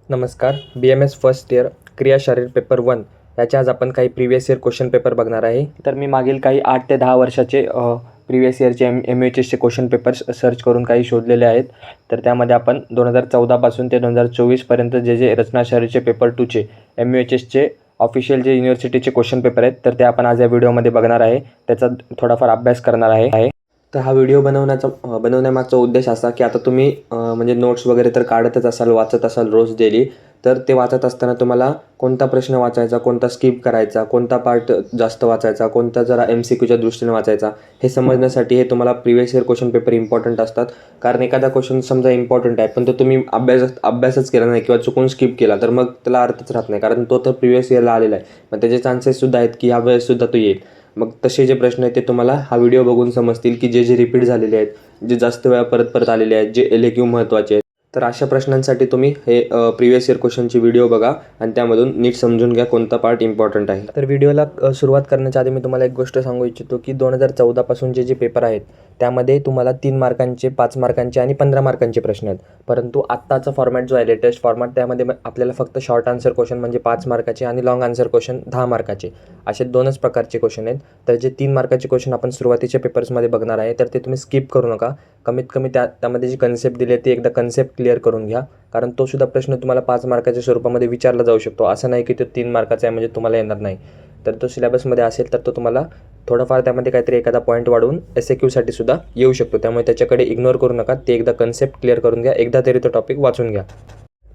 नमस्कार. BMS first year क्रियाशारीर paper 1 याच्या आज आपण काही प्रिव्हियस इयर क्वेश्चन पेपर बघणार आहे. तर मी मागील काही 8 ते 10 वर्षाचे प्रिव्हियस इयरचे MUHSचे क्वेश्चन पेपर्स सर्च करून काही शोधलेले आहेत. तर त्यामध्ये आपण 2014 पासून ते 2024 पर्यंत जे रचनाशास्त्राचे पेपर 2चे MUHSचे ऑफिशियल जे युनिव्हर्सिटीचे क्वेश्चन पेपर आहेत तर ते आपण आज या व्हिडिओमध्ये बघणार आहे. त्याचा थोडाफार अभ्यास करणार आहे. तर हा व्हिडिओ बनवण्यामागचा उद्देश असा की आता तुम्ही म्हणजे नोट्स वगैरे तर काढतच असाल, वाचत असाल रोज डेली. तर ते वाचत असताना तुम्हाला कोणता प्रश्न वाचायचा, कोणता स्किप करायचा, कोणता पार्ट जास्त वाचायचा, कोणता जरा MCQच्या दृष्टीने वाचायचा, हे समजण्यासाठी हे तुम्हाला previous year question paper important असतात. कारण एखादा क्वेश्चन समजा इम्पॉर्टंट आहे पण तो तुम्ही अभ्यासच केला नाही किंवा चुकून स्किप केला तर मग त्याला अर्थच राहत नाही, कारण तो तर प्रिव्हियस इयरला आलेला आहे. मग त्याचे चान्सेससुद्धा आहेत की ह्या वेळेससुद्धा तो येईल. मग तसे जे प्रश्न आहेत ते तुम्हाला हा व्हिडिओ बघून समजतील की जे रिपीट झालेले आहेत, जे जास्त वेळा परत आलेले आहेत, जे LAQ महत्त्वाचे आहेत. तर अशा प्रश्नांसाठी तुम्ही हे प्रिव्हियस इयर क्वेश्चनची व्हिडिओ बघा आणि त्यामधून नीट समजून घ्या कोणता पार्ट इम्पॉर्टंट आहे. तर व्हिडिओला सुरुवात करण्याच्या आधी मी तुम्हाला एक गोष्ट सांगू इच्छितो की 2014 पासून जे पेपर आहेत त्यामध्ये तुम्हाला 3 मार्कांचे, 5 मार्कांचे आणि 15 मार्कांचे प्रश्न आहेत. परंतु आत्ताचा फॉर्मॅट जो आहे, लेटेस्ट फॉर्मॅट, त्यामध्ये आपल्याला फक्त शॉर्ट आन्सर क्वेश्चन म्हणजे 5 मार्काचे आणि लॉंग आन्सर क्वेश्चन 10 मार्काचे असे 2च प्रकारचे क्वेश्चन आहेत. तर जे 3 मार्काचे क्वेश्चन आपण सुरुवातीच्या पेपर्समध्ये बघणार आहे तर ते तुम्ही स्किप करू नका. कमीत कमी त्यामध्ये जी कन्सेप्ट दिली आहे ती एकदा कन्सेप्ट क्लिअर करून घ्या, कारण तो सुद्धा प्रश्न तुम्हाला 5 मार्काच्या स्वरूपामध्ये विचारला जाऊ शकतो. असं नाही की तो 3 मार्काचा आहे म्हणजे तुम्हाला येणार नाही. तर तो सिलेबसमध्ये असेल तर तो तुम्हाला थोडाफार त्यामध्ये काहीतरी एखादा पॉईंट वाढवून SAQसाठी सुद्धा येऊ शकतो. त्यामुळे त्याच्याकडे इग्नोर करू नका. ते एकदा कन्सेप्ट क्लिअर करून घ्या, एकदा तरी तो टॉपिक वाचून घ्या.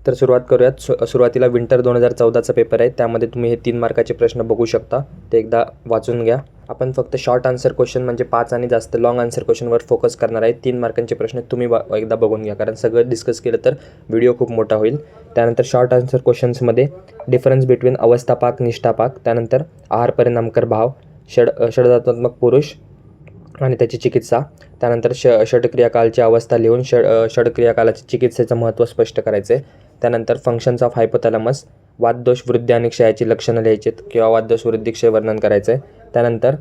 तर सुरुवात करूयात. सुरुवातीला विंटर 2014चा पेपर आहे, त्यामध्ये तुम्ही हे 3 मार्काचे प्रश्न बघू शकता. ते एकदा वाचून घ्या. आपण फक्त शॉर्ट आन्सर क्वेश्चन म्हणजे 5 आणि जास्त लॉंग आन्सर क्वेश्चनवर फोकस करणार आहे. 3 मार्कांचे प्रश्न तुम्ही एकदा बघून घ्या, कारण सगळं डिस्कस केलं तर व्हिडिओ खूप मोठा होईल. त्यानंतर शॉर्ट आन्सर क्वेश्चन्समध्ये डिफरन्स बिटवीन अवस्थापाक, निष्ठापाक, त्यानंतर आहार परिणामकर भाव, षडधातुत्मक पुरुष आणि त्याची चिकित्सा, त्यानंतर षटक्रियाकालची अवस्था लिहून षटक्रियाकालाची चिकित्सेचं महत्त्व स्पष्ट करायचं आहे. त्यानंतर फंक्शन्स ऑफ हायपोथॅलॅमस, वातदोष वृद्धी आणि क्षयाची लक्षणं लिहायची आहेत किंवा वातदोष वृद्धी क्षय वर्णन करायचं आहे. त्यानंतर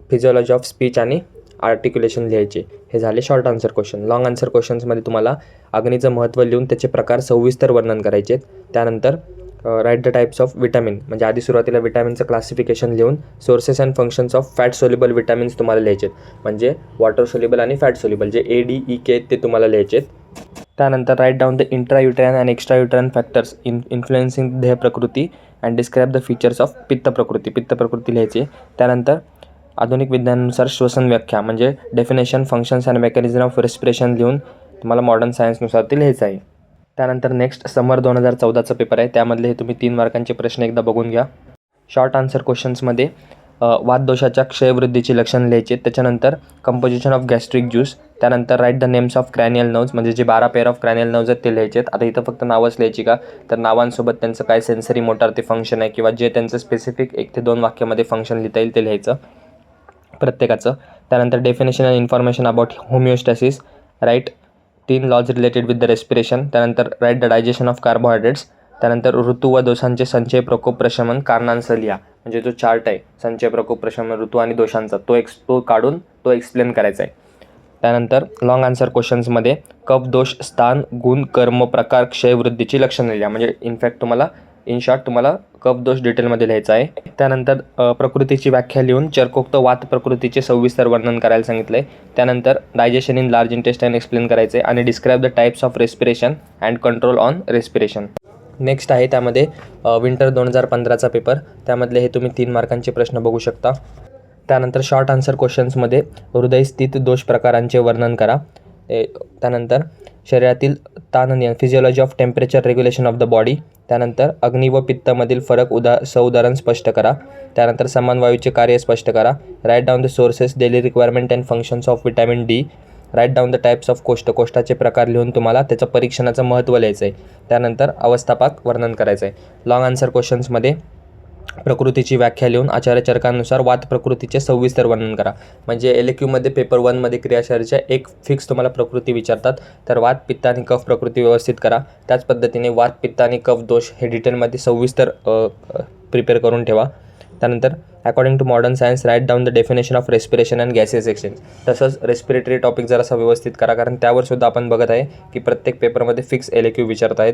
फिजिओलॉजी ऑफ स्पीच आणि आर्टिक्युलेशन लिहायचे. हे झाले short answer question. Long answer क्वेश्चन्समध्ये तुम्हाला अग्नीचं महत्त्व लिहून त्याचे प्रकार सविस्तर वर्णन करायचे आहेत. त्यानंतर write the types of vitamin, म्हणजे आधी सुरुवातीला विटॅमिनचं क्लासिफिकेशन लिहून sources and functions of fat soluble vitamins तुम्हाला लिहायचे आहेत, म्हणजे वॉटर सोल्युबल आणि फॅट सोल्युबल जे ADEK ते तुम्हाला लिहायचे आहेत. त्यानंतर write down the intrauterine and extrauterine factors influencing देह प्रकृती and describe the features of पित्त प्रकृती लिहायची. त्यानंतर आधुनिक विज्ञानानुसार श्वसन व्याख्या म्हणजे definition, functions and mechanism of respiration लिहून तुम्हाला मॉडर्न सायन्सनुसार ते लिहायचं आहे. त्यानंतर नेक्स्ट समर 2014चा पेपर आहे, त्यामधले हे तुम्ही 3 मार्कांचे प्रश्न एकदा बघून घ्या. शॉर्ट आन्सर क्वेश्चन्समध्ये वातदोषाच्या क्षयवृद्धीची लक्षणं लिहायची आहेत. त्याच्यानंतर कंपोजिशन ऑफ गॅस्ट्रिक ज्यूस, त्यानंतर write the names of cranial nerves, म्हणजे जे 12 पेअर ऑफ क्रॅनियल नर्व्स आहेत ते लिहायचे आहेत. आता इथं फक्त नावच लिहायची का, तर नावांसोबत त्यांचं काय सेन्सरी मोटार ते फंक्शन आहे किंवा जे त्यांचं स्पेसिफिक 1 ते 2 वाक्यामध्ये फंक्शन लिहिता येईल ते लिहायचं प्रत्येकाचं. त्यानंतर definition and information about homeostasis, write 3 laws related with the respiration. त्यानंतर write the digestion of carbohydrates. त्यानंतर ऋतू व दोषांचे संचय प्रकोप प्रशमन कारणांसह लिहा, म्हणजे जो चार्ट आहे संचय प्रकोप प्रशमन ऋतू आणि दोषांचा तो काढून तो एक्सप्लेन करायचा आहे. त्यानंतर लॉंग आन्सर क्वेश्चन्समध्ये कफ दोष, स्थान, गुण, कर्म, प्रकार, क्षयवृद्धीची लक्षणं लिहा, म्हणजे इनफॅक्ट तुम्हाला इन शॉर्ट तुम्हाला कफ दोष डिटेलमध्ये लिहायचा आहे. त्यानंतर प्रकृतीची व्याख्या लिहून चर्कोक्त वात प्रकृतीचे सविस्तर वर्णन करायला सांगितलं आहे. त्यानंतर digestion in large intestine explain करायचं आहे आणि describe the types of respiration and control on respiration. Next आहे त्यामध्ये विंटर 2015चा पेपर, त्यामधले हे तुम्ही 3 मार्कांचे प्रश्न बघू शकता. त्यानंतर शॉर्ट आन्सर क्वेश्चन्समध्ये हृदयस्थित दोष प्रकारांचे वर्णन करा. त्यानंतर शरीरातील ताण physiology of temperature regulation of the body. त्यानंतर अग्नी व पित्तामधील फरक उदाहरण स्पष्ट करा. त्यानंतर समान वायूचे कार्य स्पष्ट करा. Write down the sources, daily requirement and functions of vitamin D. Write down the types of कोष्ठाचे प्रकार लिहून तुम्हाला त्याचं परीक्षणाचं महत्त्व लिहायचं आहे. त्यानंतर अवस्थापाक वर्णन करायचं आहे. लॉंग आन्सर क्वेश्चन्समध्ये प्रकृतीची व्याख्या लिहून आचार्य चरकांनुसार वात प्रकृतीचे सविस्तर वर्णन करा, म्हणजे LAQमध्ये पेपर 1मध्ये क्रियाशारीच्या एक फिक्स तुम्हाला प्रकृती विचारतात, तर वात, पित्त आणि कफ प्रकृती व्यवस्थित करा. त्याच पद्धतीने वात, पित्त आणि कफ दोष हे डिटेलमध्ये सविस्तर प्रिपेअर करून ठेवा. त्यानंतर according to modern science write down the definition of respiration and gases exchange. तसंच रेस्पिरेटरी टॉपिक जरासा व्यवस्थित करा, कारण त्यावर सुद्धा आपण बघत आहे की प्रत्येक पेपरमध्ये फिक्स LAQ विचारत आहेत.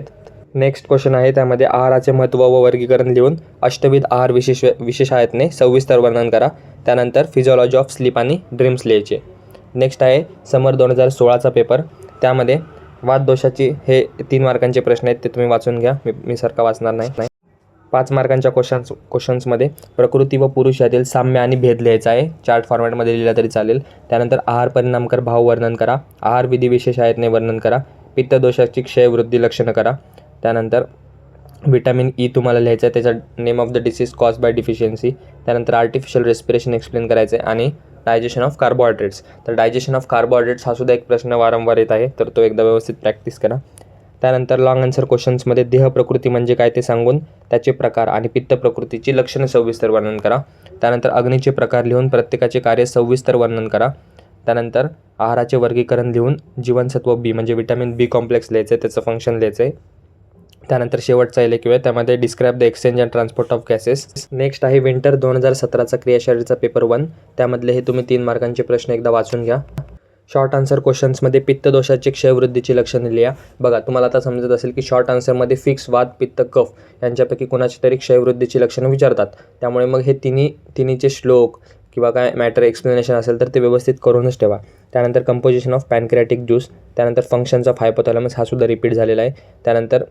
नेक्स्ट क्वेश्चन आहे, त्यामध्ये आहाराचे महत्त्व व वर्गीकरण लिहून अष्टविध आहार विशेषायतने सविस्तर वर्णन करा. त्यानंतर फिजिओलॉजी ऑफ स्लीप आणि ड्रीम्स लिहायचे. नेक्स्ट आहे समर 2016चा पेपर. त्यामध्ये वातदोषाची हे 3 मार्कांचे प्रश्न आहेत, ते तुम्ही वाचून घ्या. मी सारखा वाचणार नाही. 5 मार्कांच्या क्वेश्चन्समध्ये प्रकृती व पुरुष यातील साम्य आणि भेद लिहायचा आहे. चार्ट फॉर्मॅटमध्ये लिहिला तरी चालेल. त्यानंतर आहार परिणामकर भाव वर्णन करा. आहार विधी विशेषायतने वर्णन करा. पित्तदोषाची क्षयवृद्धी लक्षणं करा. त्यानंतर विटॅमिन ई तुम्हाला लिहायचं आहे, त्याचा name of the disease cause by deficiency. त्यानंतर आर्टिफिशियल रेस्पिरेशन एक्सप्लेन करायचं आहे आणि डायजेशन ऑफ कार्बोहायड्रेट्स. तर डायजेशन ऑफ कार्बोहायड्रेट्स हा सुद्धा एक प्रश्न वारंवार येत आहे, तर तो एकदा व्यवस्थित प्रॅक्टिस करा. त्यानंतर लॉंग आन्सर क्वेश्चन्समध्ये देह प्रकृती म्हणजे काय ते सांगून त्याचे प्रकार आणि पित्त प्रकृतीची लक्षणं सविस्तर वर्णन करा. त्यानंतर अग्नीचे प्रकार लिहून प्रत्येकाचे कार्य सविस्तर वर्णन करा. त्यानंतर आहाराचे वर्गीकरण लिहून जीवनसत्व बी म्हणजे विटॅमिन बी कॉम्प्लेक्स लिहायचं आहे, त्याचं फंक्शन लिहायचं आहे. त्यानंतर शेवटचा इलेक्टिव आहे, त्यामध्ये describe the exchange and transport of gases. Next आहे विंटर 2017चा क्रियाशारीचा पेपर 1. त्यामधले हे तुम्ही 3 मार्कांचे प्रश्न एकदा वाचून घ्या. शॉर्ट आन्सर क्वेश्चन्समध्ये पित्तदोषाची क्षयवृद्धीची लक्षणे लिहा. बघा, तुम्हाला आता समजत असेल की शॉर्ट आन्सरमध्ये फिक्स, वात, पित्त, कफ यांच्यापैकी कोणाची तरी क्षयवृद्धीची लक्षणं विचारतात. त्यामुळे मग हे तिन्हीचे श्लोक किंवा काय मॅटर एक्सप्लेनेशन असेल तर ते व्यवस्थित करूनच ठेवा. त्यानंतर कंपोजिशन ऑफ पॅनक्रियाटिक ज्यूस. त्यानंतर फंक्शन्स ऑफ हायपोथॅलॅमस हा सुद्धा रिपीट झालेला आहे. त्यानंतर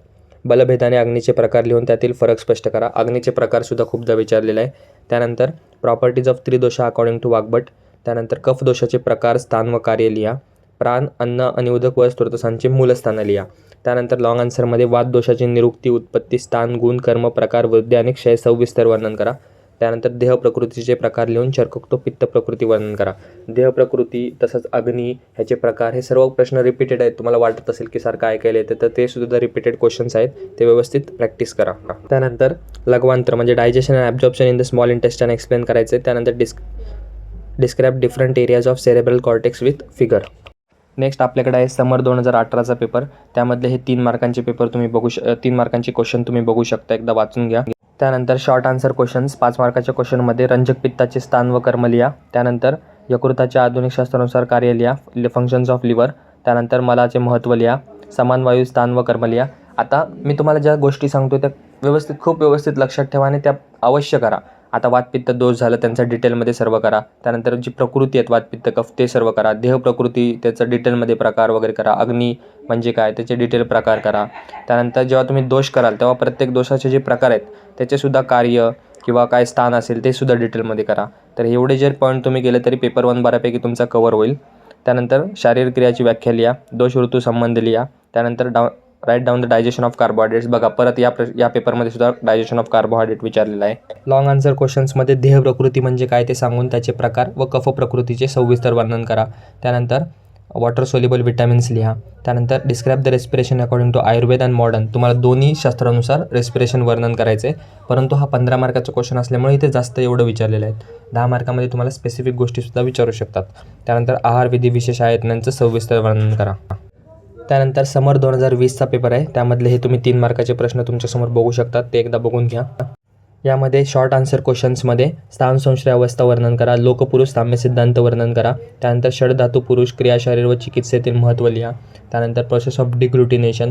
बलभेदाने अग्नीचे प्रकार लिहून त्यातील फरक स्पष्ट करा. अग्नीचे प्रकारसुद्धा खूपदा विचारलेला आहे. त्यानंतर प्रॉपर्टीज ऑफ त्रिदोषा अकॉर्डिंग टू वाग्भट. त्यानंतर कफदोषाचे प्रकार, स्थान व कार्य लिहा. प्राण, अन्न आणि उदक व स्त्रोतसांचे मूलस्थानं लिहा. त्यानंतर लॉंग आन्सरमध्ये वातदोषाची निरुक्ती, उत्पत्ती, स्थान, गुण, कर्म, प्रकार, वृद्धी आणि क्षय सविस्तर वर्णन करा. त्यानंतर देह प्रकृतीचे प्रकार लिहून चर्कोक्तो पित्त प्रकृती वर्णन करा. देह प्रकृती तसंच अग्नी ह्याचे प्रकार हे सर्व प्रश्न रिपीटेड आहेत. तुम्हाला वाटत असेल की सारखं ऐकायला येतं, तर ते सुद्धा रिपीटेड क्वेश्चन्स आहेत, ते व्यवस्थित प्रॅक्टिस करा. त्यानंतर लघवांतर म्हणजे digestion and absorption in the small intestine explain करायचे. त्यानंतर describe different areas of cerebral cortex with figure. Next आपल्याकडे आहे समर 2018चा पेपर. त्यामधले हे 3 मार्कांचे पेपर तुम्ही 3 मार्कांचे क्वेश्चन तुम्ही बघू शकता, एकदा वाचून घ्या. त्यानंतर शॉर्ट आन्सर क्वेश्चन्स 5 मार्काच्या क्वेश्चनमध्ये रंजक पित्ताचे स्थान व कर्म लिहा. त्यानंतर यकृताच्या आधुनिक शास्त्रानुसार कार्य लिहा, फंक्शन्स ऑफ लिव्हर. त्यानंतर मलाचे महत्त्व लिहा, समान वायू स्थान व कर्म लिहा. आता मी तुम्हाला ज्या गोष्टी सांगतो त्या खूप व्यवस्थित लक्षात ठेवा आणि त्या अवश्य करा. आता वातपित्त दोष झालं, त्यांचं डिटेलमध्ये सर्व करा. त्यानंतर जी प्रकृती आहेत वातपित्त कफ ते सर्व करा. देह प्रकृती त्याचं डिटेलमध्ये प्रकार वगैरे करा. अग्नी म्हणजे काय त्याचे डिटेल प्रकार करा. त्यानंतर जेव्हा तुम्ही दोष कराल तेव्हा प्रत्येक दोषाचे जे प्रकार आहेत त्याचेसुद्धा कार्य किंवा काय स्थान असेल ते सुद्धा डिटेलमध्ये करा. तर एवढे जर पॉईंट तुम्ही केले तरी पेपर 1 बऱ्यापैकी तुमचा कव्हर होईल. त्यानंतर शारीरिक क्रियाची व्याख्या लिहा, दोष ऋतू संबंध लिहा. त्यानंतर write down the digestion of carbohydrates. बघा, परत या पेपरमध्ये सुद्धा डायजेशन ऑफ कार्बोहायड्रेट विचारलेलं आहे. लॉंग आन्सर क्वेश्चन्समध्ये देह प्रकृती म्हणजे काय ते सांगून त्याचे प्रकार व कफ प्रकृतीचे सविस्तर वर्णन करा. त्यानंतर वॉटर सोल्युबल विटॅमिन्स लिहा. त्यानंतर describe the respiration according to Ayurveda and modern. तुम्हाला दोन्ही शास्त्रानुसार रेस्पिरेशन वर्णन करायचं आहे, परंतु हा 15 मार्काचा क्वेश्चन असल्यामुळे इथे जास्त एवढं विचारलेलं आहे. 10 मार्कामध्ये तुम्हाला स्पेसिफिक गोष्टीसुद्धा विचारू शकतात. त्यानंतर आहार विधी विशेष आयतनांचं सविस्तर वर्णन करा. त्यानंतर समर 2020चा पेपर आहे. त्यामधले हे तुम्ही 3 मार्काचे प्रश्न तुमच्यासमोर बघू शकतात, ते एकदा बघून घ्या. यामध्ये शॉर्ट आन्सर क्वेश्चन्समध्ये स्थान संश्रय अवस्था वर्णन करा, लोकपुरुष साम्य सिद्धांत वर्णन करा. त्यानंतर षडधातू पुरुष क्रियाशरीर व चिकित्सेतील महत्त्व लिहा. त्यानंतर प्रोसेस ऑफ डिग्लुटिनेशन,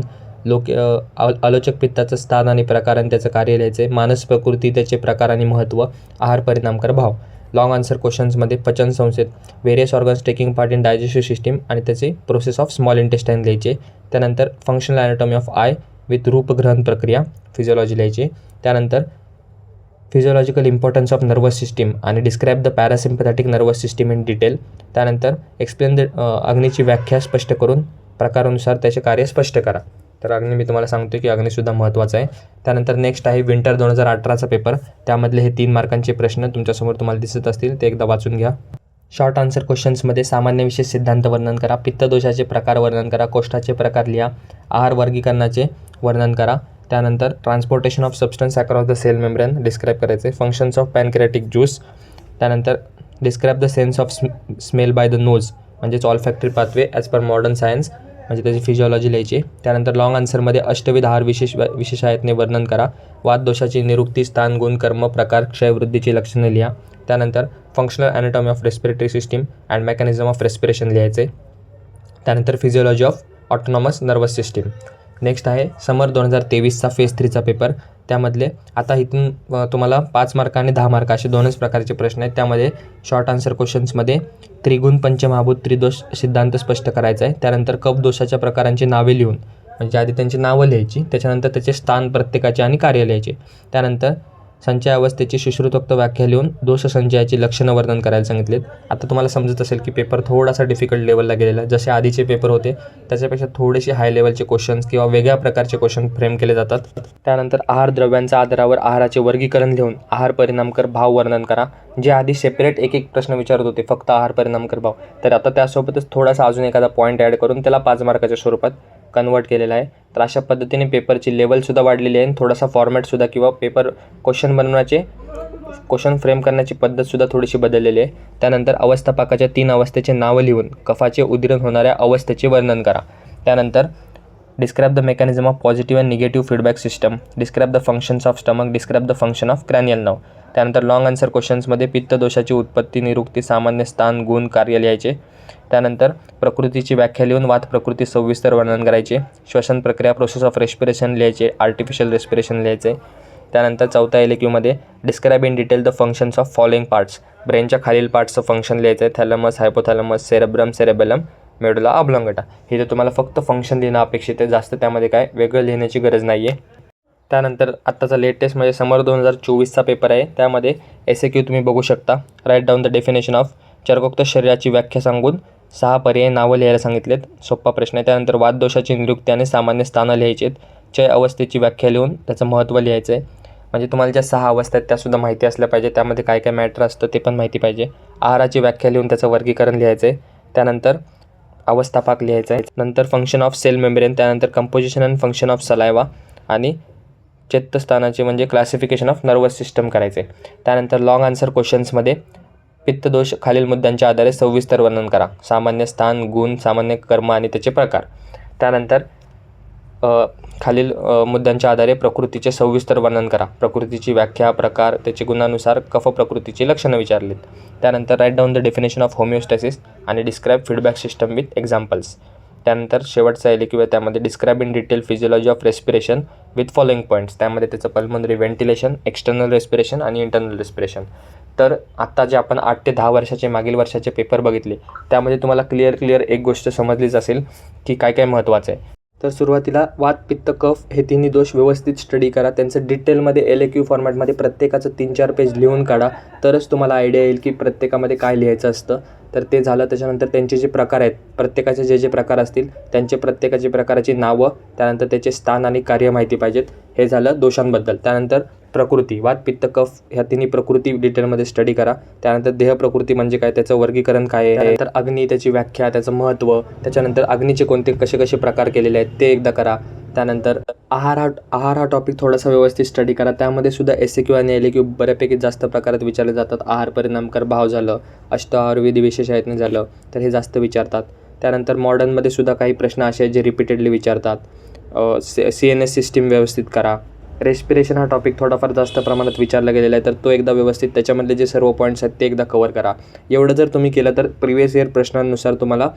आलोचक पित्ताचं स्थान आणि प्रकार आणि त्याचं कार्य लिहायचे. मानस प्रकृती, त्याचे प्रकार आणि महत्त्व. आहार परिणामकर भाव. लॉंग आन्सर क्वेश्चन्समध्ये पचन संस्थेत various organs taking part in digestive system आणि त्याची प्रोसेस ऑफ स्मॉल इंटेस्टाईन लिहायचे. त्यानंतर functional anatomy of eye with रूपग्रहण प्रक्रिया फिजिओलॉजी लिहायची. त्यानंतर physiological importance of nervous system आणि describe the parasympathetic nervous system in detail. त्यानंतर एक्सप्लेन द अग्नीची व्याख्या स्पष्ट करून प्रकारानुसार त्याचे कार्य स्पष्ट करा. तर अग्नी मी तुम्हाला सांगतो की अग्निसुद्धा महत्त्वाचा आहे. त्यानंतर नेक्स्ट आहे विंटर 2018चा पेपर. त्यामधले हे 3 मार्कांचे प्रश्न तुमच्यासमोर तुम्हाला दिसत असतील, ते एकदा वाचून घ्या. शॉर्ट आन्सर क्वेश्चन्समध्ये सामान्य विशेष सिद्धांत वर्णन करा, पित्तदोषाचे प्रकार वर्णन करा, कोष्ठाचे प्रकार लिहा, आहार वर्गीकरणाचे वर्णन करा. त्यानंतर transportation of substance across the cell membrane describe करायचे. Functions of pancreatic juice. त्यानंतर describe the sense of smell by the nose म्हणजेच olfactory pathway as per modern science म्हणजे त्याची फिजिओलॉजी लिहायची. त्यानंतर लॉंग आन्सरमध्ये अष्टविध आहार विशेषायतने वर्णन करा, वातदोषाची निरुक्ती, स्थान, गुण, कर्म, प्रकार, क्षयवृद्धीची लक्षणे लिहा. त्यानंतर functional anatomy of respiratory system and mechanism of respiration लिहायचे. त्यानंतर physiology of autonomous nervous system. Next आहे समर 2023चा फेज 3चा पेपर. त्यामधले आता इथून तुम्हाला 5 मार्क आणि 10 मार्क असे दोनच प्रकारचे प्रश्न आहेत. त्यामध्ये शॉर्ट आन्सर क्वेश्चन्समध्ये त्रिगुण पंचमहाभूत त्रिदोष सिद्धांत स्पष्ट करायचा आहे. त्यानंतर कफ दोषाच्या प्रकारांची नावे लिहून, म्हणजे आधी त्यांची नावं लिहायची, त्याच्यानंतर त्याचे स्थान प्रत्येकाचे आणि कार्य लिहायचे. त्यानंतर संचय अवस्थेची सुश्रुतोक्त व्याख्या लिहून दोष संचयाची लक्षणं वर्णन करायला सांगितलेत. आता तुम्हाला समजत असेल की पेपर थोडासा डिफिकल्ट लेवलला गेलेला आहे. जसे आधीचे पेपर होते त्याच्यापेक्षा थोडेसे हाय लेवलचे क्वेश्चन्स किंवा वेगळ्या प्रकारचे क्वेश्चन फ्रेम केले जातात. त्यानंतर आहार द्रव्यांच्या आधारावर आहाराचे वर्गीकरण लिहून आहार परिणामकर भाव वर्णन करा. जे आधी सेपरेट एक प्रश्न विचारत होते फक्त आहार परिणामकर भाव, तर आता त्यासोबतच थोडासा अजून एखादा पॉईंट ॲड करून त्याला 5 मार्काच्या स्वरूपात कन्वर्ट केलेला आहे. तर अशा पद्धतीने पेपरची लेवलसुद्धा वाढलेली आहे आणि थोडासा फॉर्मॅटसुद्धा किंवा पेपर क्वेश्चन बनवण्याचे क्वेश्चन फ्रेम करण्याची पद्धतसुद्धा थोडीशी बदललेली आहे. त्यानंतर अवस्थापाकाच्या 3 अवस्थेचे नावं लिहून कफाचे उदिरण होणाऱ्या अवस्थेचे वर्णन करा. त्यानंतर describe the mechanism of positive and negative feedback system, describe the functions of stomach, describe the function of cranial nerve. त्यानंतर लॉंग आन्सर क्वेश्चन्समध्ये पित्तदोषाची उत्पत्ती, निरुक्ती, सामान्य स्थान, गुण, कार्य लिहायचे. त्यानंतर प्रकृतीची व्याख्या लिहून वात प्रकृती सविस्तर वर्णन करायचे. श्वसन प्रक्रिया, प्रोसेस ऑफ रेस्पिरेशन लिहायचे, आर्टिफिशियल रेस्पिरेशन लिहायचे. त्यानंतर चौथ्या LAQ describe in detail the functions of following parts, ब्रेनच्या खालील पार्ट्सचं फंक्शन लिहायचं आहे. Thalamus, hypothalamus, cerebrum, cerebellum, medulla oblongata. हे तर तुम्हाला फक्त फंक्शन लिहिणं अपेक्षित आहे, जास्त त्यामध्ये काय वेगळं लिहिण्याची गरज नाही आहे. त्यानंतर आत्ताचा लेटेस्ट म्हणजे समर 2024चा पेपर आहे. त्यामध्ये SAQ तुम्ही बघू शकता. Write down the definition of, चर्कोक्त शरीराची व्याख्या सांगून 6 पर्याय नावं लिहायला सांगितलेत. सोपा प्रश्न आहे. त्यानंतर वातदोषाची निरुक्ती आणि सामान्य स्थानं लिहायची आहेत. चय अवस्थेची व्याख्या लिहून त्याचं महत्त्व लिहायचं आहे. म्हणजे तुम्हाला ज्या 6 अवस्था आहेत त्यासुद्धा माहिती असल्या पाहिजे, त्यामध्ये काय काय मॅटर असतं ते पण माहिती पाहिजे. आहाराची व्याख्या लिहून त्याचं वर्गीकरण लिहायचं आहे. त्यानंतर अवस्थापाक लिहायचा आहे. नंतर फंक्शन ऑफ सेल मेम्ब्रेन, त्यानंतर composition and function of saliva आणि चेत्तस्थानाचे म्हणजे क्लासिफिकेशन ऑफ नर्वस सिस्टम करायचे. त्यानंतर लॉंग आन्सर क्वेश्चन्समध्ये पित्तदोष खालील मुद्द्यांच्या आधारे सविस्तर वर्णन करा. सामान्य स्थान, गुण, सामान्य कर्म आणि त्याचे प्रकार. त्यानंतर खालील मुद्द्यांच्या आधारे प्रकृतीचे सविस्तर वर्णन करा. प्रकृतीची व्याख्या, प्रकार, त्याचे गुणानुसार कफ प्रकृतीची लक्षणं विचारलीत. त्यानंतर write down the definition of homeostasis आणि describe feedback system with examples. त्यानंतर शेवटचा LAQ आहे. त्यामध्ये describe in detail physiology of respiration with following points. त्यामध्ये त्याचं पल्मोनरी व्हेंटिलेशन, एक्सटर्नल रेस्पिरेशन आणि इंटरनल रेस्पिरेशन. तर आत्ता जे आपण 8 ते 10 वर्षाचे मागील वर्षाचे पेपर बघितले त्यामध्ये तुम्हाला क्लिअर एक गोष्ट समजलीच असेल की काय काय महत्त्वाचं आहे. तर सुरुवातीला वात, पित्त, कफ हे तिन्ही दोष व्यवस्थित स्टडी करा. त्यांचं डिटेलमध्ये LAQ फॉर्मॅटमध्ये प्रत्येकाचं 3-4 पेज लिहून काढा, तरच तुम्हाला आयडिया येईल की प्रत्येकामध्ये काय लिहायचं असतं. तर ते झालं. त्याच्यानंतर त्यांचे जे प्रकार आहेत, प्रत्येकाचे जे प्रकार असतील त्यांचे प्रत्येकाची प्रकाराची नावं, त्यानंतर त्याचे स्थान आणि कार्य माहिती पाहिजेत. हे झालं दोषांबद्दल. त्यानंतर प्रकृती, वात, पित्त, कफ ह्या तिन्ही प्रकृती डिटेलमध्ये स्टडी करा. त्यानंतर देह प्रकृती म्हणजे काय, त्याचं वर्गीकरण काय आहे. त्यानंतर अग्नी, त्याची व्याख्या, त्याचं महत्त्व, त्याच्यानंतर अग्नीचे कोणते कसे प्रकार केलेले आहेत ते एकदा करा. त्यानंतर आहार हा टॉपिक थोडासा व्यवस्थित स्टडी करा. त्यामध्ये सुद्धा SAQ आणि LAQ बऱ्यापैकी जास्त प्रकारात विचारले जातात. आहार परिणामकर भाव झालं, अष्टआहार विधी विशेष आहेत झालं तर हे जास्त विचारतात. त्यानंतर मॉडर्नमध्ये सुद्धा काही प्रश्न असे आहेत जे रिपीटेडली विचारतात. CNS सिस्टीम व्यवस्थित करा. रेस्पिरेशन हा टॉपिक थोडाफार जास्त प्रमाणात विचारला गेलेला आहे, तर तो एकदा व्यवस्थित त्याच्यामधले जे सर्व पॉईंट्स आहेत ते एकदा कवर करा. एवढं जर तुम्ही केलं तर प्रिव्हियस इयर प्रश्नांनुसार तुम्हाला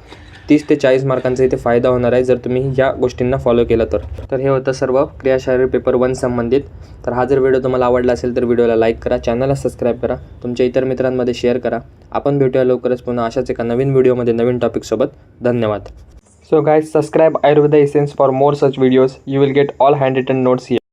30 ते 40 मार्कांचा इथे फायदा होणार आहे जर तुम्ही या गोष्टींना फॉलो केलं तर. हे होतं सर्व क्रियाशारीर पेपर 1 संबंधित. तर हा जर व्हिडिओ तुम्हाला आवडला असेल तर व्हिडिओला लाईक करा, चॅनलला सबस्क्राईब करा, तुमच्या इतर मित्रांमध्ये शेअर करा. आपण भेटूया लवकरच पुन्हा अशाच एका नवीन व्हिडिओमध्ये नवीन टॉपिकसोबत. धन्यवाद. So guys, subscribe Ayurveda Essence for more such videos. You will get all handwritten notes here.